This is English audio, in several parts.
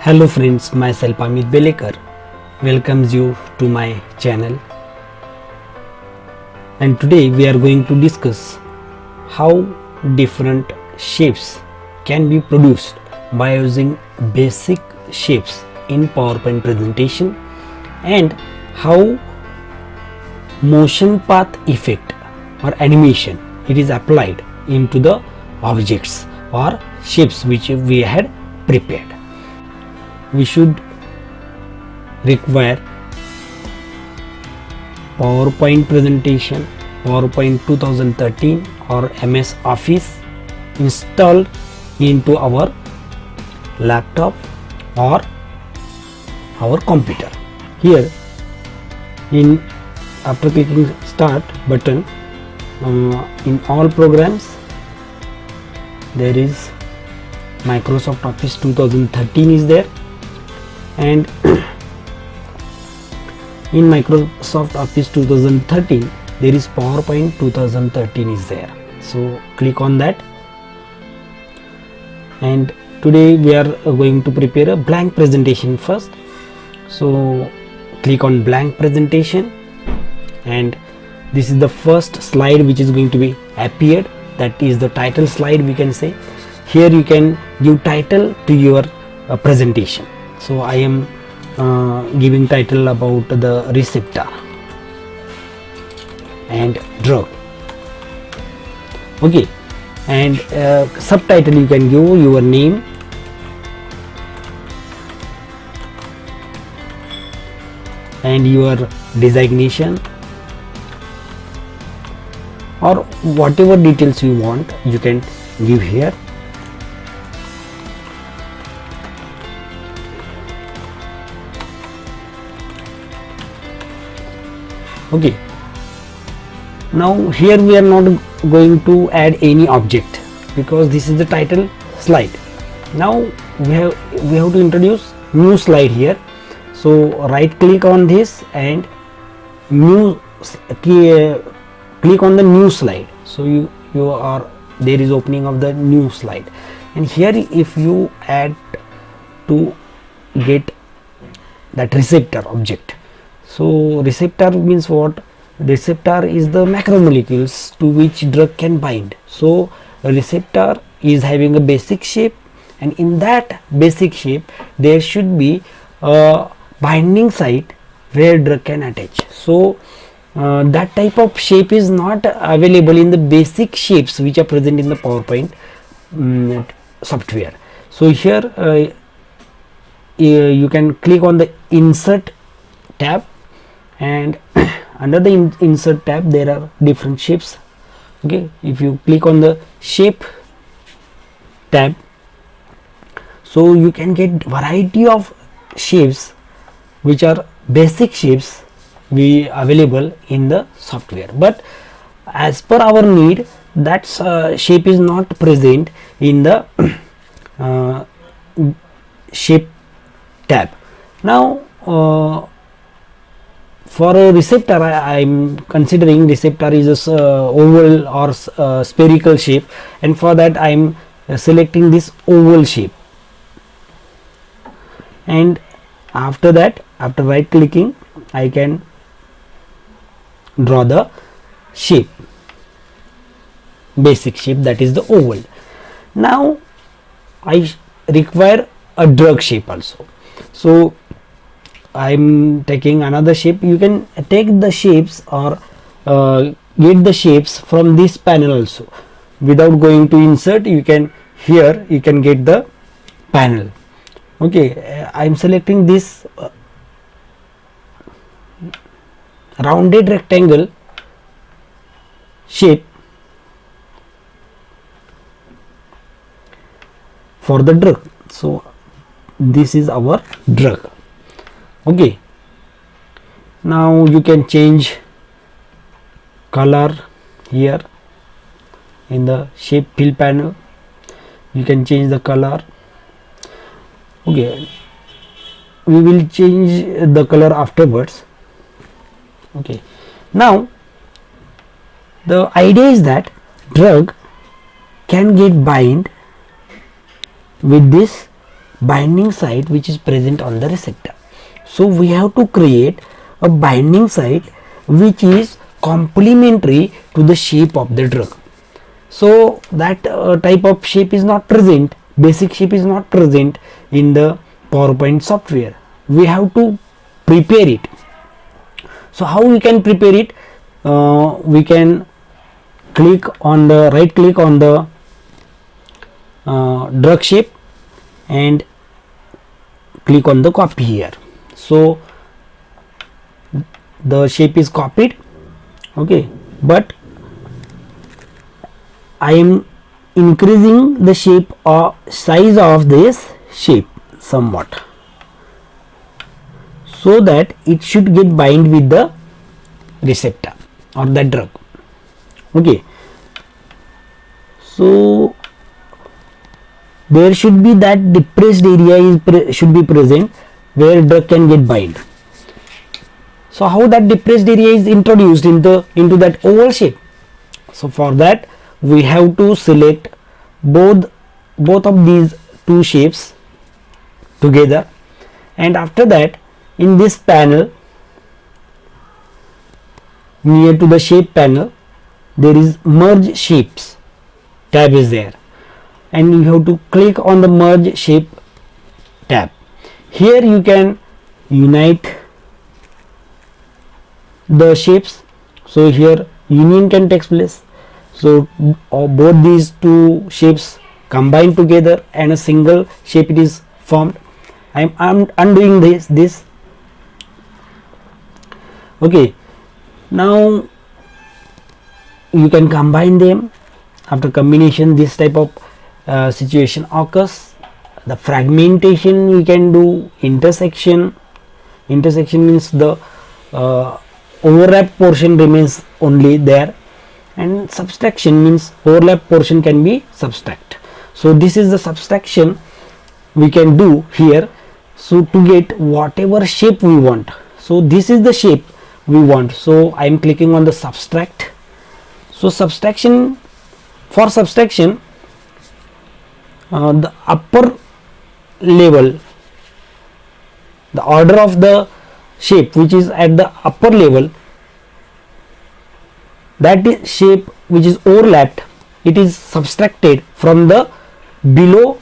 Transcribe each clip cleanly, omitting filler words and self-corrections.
Hello friends, myself Amit Belekar welcomes you to my channel, and today we are going to discuss how different shapes can be produced by using basic shapes in PowerPoint presentation and how motion path effect or animation it is applied into the objects or shapes which we had prepared. We should require PowerPoint presentation, PowerPoint 2013 or MS Office installed into our laptop or our computer. Here after clicking start button, in all programs there is Microsoft Office 2013 is there, and in Microsoft Office 2013 there is PowerPoint 2013 is there. So click on that, and today we are going to prepare a blank presentation first. So click on blank presentation, and this is the first slide which is going to be appeared, that is the title slide we can say. Here you can give title to your presentation. So I am giving title about the receptor and drug. Okay, and subtitle you can give your name, and your designation, or whatever details you want you can give here. Okay, now here we are not going to add any object because this is the title slide. Now we have to introduce new slide here. So right click on this and new click on the new slide. So there is opening of the new slide, and here if you add to get that receptor object. So receptor means what? Receptor is the macromolecules to which drug can bind. So a receptor is having a basic shape, and in that basic shape there should be a binding site where drug can attach. So that type of shape is not available in the basic shapes which are present in the PowerPoint software. So here you can click on the insert tab, and under the insert tab there are different shapes. Okay, if you click on the shape tab, so you can get variety of shapes which are basic shapes we available in the software, but as per our need that shape is not present in the shape tab. Now for a receptor I am considering receptor is a oval or spherical shape, and for that I am selecting this oval shape, and after that, after right clicking, I can draw the shape, basic shape, that is the oval. Now I require a drug shape also. So I am taking another shape. You can take the shapes or get the shapes from this panel also without going to insert. You can here you can get the panel. Okay, I am selecting this rounded rectangle shape for the drug. So this is our drug. Okay, now you can change color here in the shape fill panel. You can change the color. Okay, we will change the color afterwards. Okay, now the idea is that drug can get bind with this binding site which is present on the receptor. So we have to create a binding site which is complementary to the shape of the drug. So that type of shape is not present, basic shape is not present in the PowerPoint software. We have to prepare it. So how we can prepare it? We can right click on the drug shape and click on the copy here. So the shape is copied, okay, but I am increasing the shape or size of this shape somewhat, so that it should get bind with the receptor or the drug. Okay, so there should be that depressed area should be present where drug can get bind. So how that depressed area is introduced into that oval shape? So for that we have to select both of these two shapes together, and after that in this panel, near to the shape panel, there is merge shapes tab is there, and you have to click on the merge shape tab. Here you can unite the shapes, so here union can take place. So both these two shapes combine together and a single shape it is formed. I'm undoing this. Okay, now you can combine them. After combination, this type of situation occurs. The fragmentation we can do. Intersection means the overlap portion remains only there, and subtraction means overlap portion can be subtract. So this is the subtraction we can do here, so to get whatever shape we want. So this is the shape we want, so I am clicking on the subtract. So subtraction, for subtraction, the upper level, the order of the shape which is at the upper level, that is shape which is overlapped, it is subtracted from the below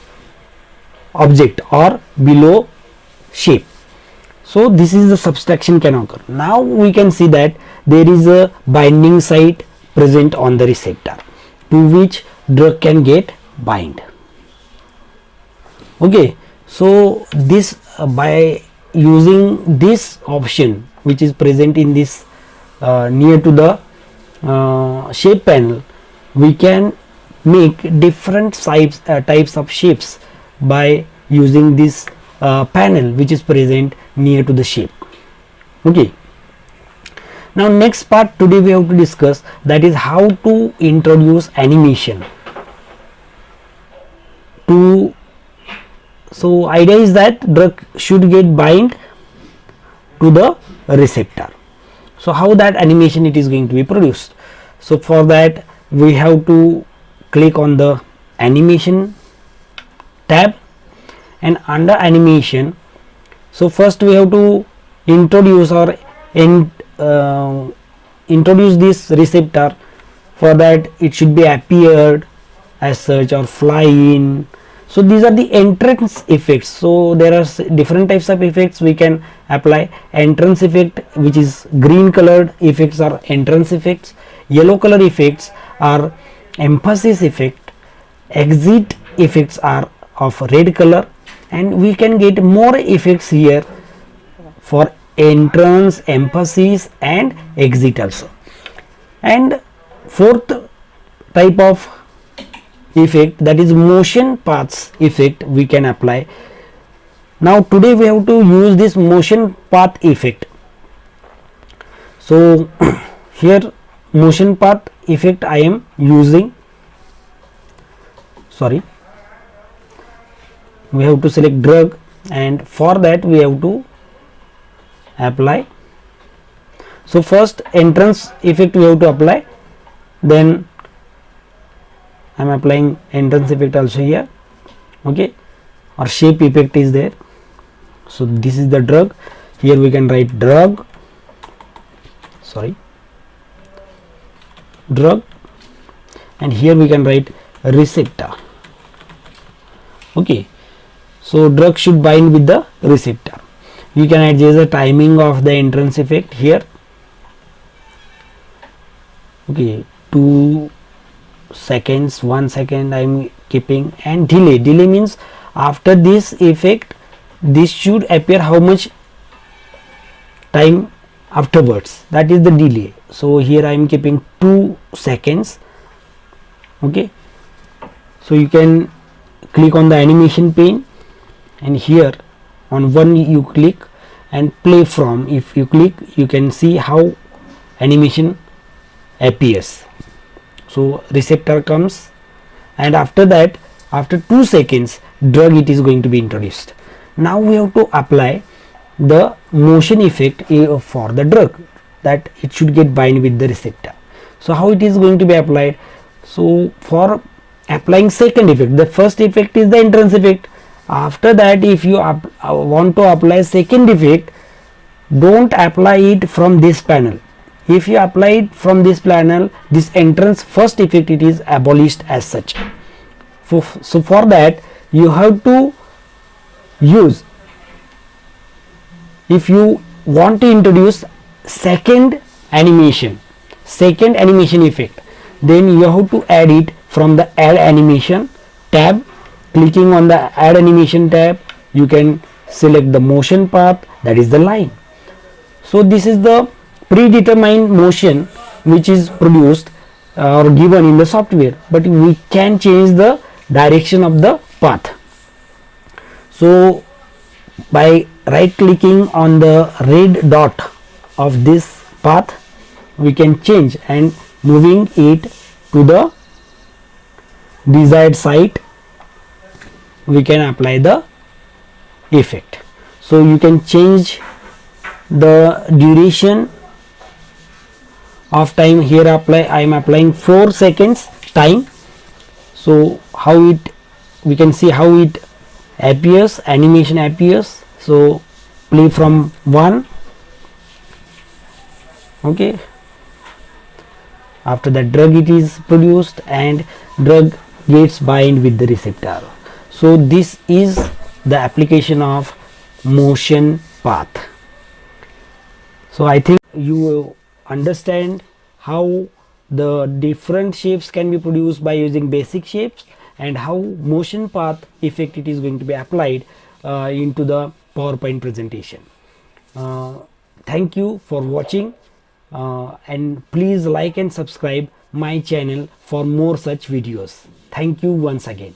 object or below shape. So this is the subtraction can occur. Now we can see that there is a binding site present on the receptor to which drug can get bind. Okay, so this by using this option which is present in this near to the shape panel, we can make different types of shapes by using this panel which is present near to the shape. Okay, now next part today we have to discuss, that is how to introduce animation to. So idea is that drug should get bind to the receptor. So how that animation it is going to be produced? So for that we have to click on the animation tab, and under animation, so first we have to introduce or introduce this receptor. For that it should be appeared as such or fly in. So these are the entrance effects. So there are different types of effects we can apply. Entrance effect, which is green colored effects, are entrance effects. Yellow color effects are emphasis effect. Exit effects are of red color, and we can get more effects here for entrance, emphasis and exit also. And fourth type of effect, that is motion paths effect, we can apply. Now today we have to use this motion path effect. So here motion path effect I am using, we have to select drug, and for that we have to apply. So first entrance effect we have to apply, then I am applying entrance effect also here. Okay, or shape effect is there. So this is the drug. Here we can write drug, and here we can write receptor. Okay, so drug should bind with the receptor. You can adjust the timing of the entrance effect here. Okay, 2 seconds, 1 second I am keeping, and delay means after this effect this should appear how much time afterwards, that is the delay. So here I am keeping 2 seconds. Okay, so you can click on the animation pane, and here on one you click and play from. If you click, you can see how animation appears. So receptor comes, and after that, after 2 seconds, drug it is going to be introduced. Now we have to apply the motion effect for the drug, that it should get bind with the receptor. So how it is going to be applied? So for applying second effect, the first effect is the entrance effect. After that, if you want to apply second effect, don't apply it from this panel. If you apply it from this panel, this entrance first effect it is abolished as such. So for that you have to use, if you want to introduce second animation effect, then you have to add it from the add animation tab. Clicking on the add animation tab, you can select the motion path, that is the line. So this is the predetermined motion which is produced or given in the software, but we can change the direction of the path. So by right clicking on the red dot of this path, we can change and moving it to the desired site, we can apply the effect. So you can change the duration of time. Here I am applying 4 seconds time. So how it, we can see how it appears, animation appears. So play from 1. Okay, after that drug it is produced and drug gets bind with the receptor. So this is the application of motion path. So I think you will understand how the different shapes can be produced by using basic shapes, and how motion path effect it is going to be applied into the PowerPoint presentation. Thank you for watching, and please like and subscribe my channel for more such videos. Thank you once again.